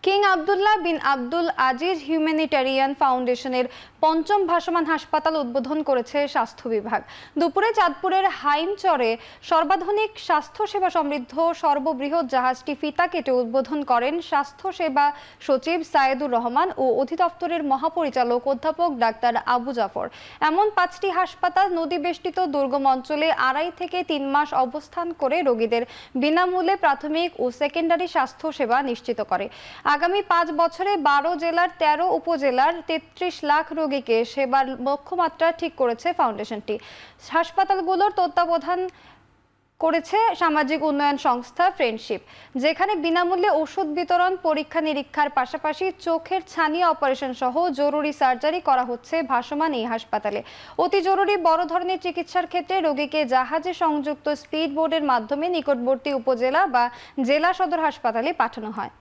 King Abdullah বিন Abdul Aziz humanitarian ফাউন্ডেশনের পঞ্চম ভাসমান হাসপাতাল উদ্বোধন করেছে স্বাস্থ্য বিভাগ। দুপুরে চাঁদপুরের হাইমচরে সর্বাধুনিক স্বাস্থ্যসেবা সমৃদ্ধ সর্ববৃহৎ জাহাজটি ফিতা কেটে উদ্বোধন করেন স্বাস্থ্যসেবা সচিব সায়েদুর রহমান ও অধিদপ্তরের মহাপরিচালক অধ্যাপক ডাক্তার আবু জাফর। এমন 5টি হাসপাতাল নদীবেষ্টিত দুর্গম অঞ্চলে 2.5 থেকে 3 মাস অবস্থান করে রোগীদের বিনামূল্যে প্রাথমিক ও সেকেন্ডারি স্বাস্থ্যসেবা নিশ্চিত করে। আগামী 5 বছরে 12 জেলার 13 উপজেলার 33 লাখ রোগীকে সেবার লক্ষ্যমাত্রা ঠিক করেছে ফাউন্ডেশনটি। হাসপাতালগুলোর তত্ত্বাবধান করেছে সামাজিক উন্নয়ন সংস্থা ফ্রেন্ডশিপ, যেখানে বিনামূল্যে ওষুধ বিতরণ, পরীক্ষা নিরীক্ষার পাশাপাশি চোখের ছানি অপারেশন সহ জরুরি সার্জারি করা হচ্ছে ভাসমান এই হাসপাতালে। অতি জরুরি বড় ধরনের চিকিৎসার ক্ষেত্রে রোগীকে জাহাজে সংযুক্ত স্পিড বোটের মাধ্যমে নিকটবর্তী উপজেলা বা জেলা সদর হাসপাতালে পাঠানো হয়।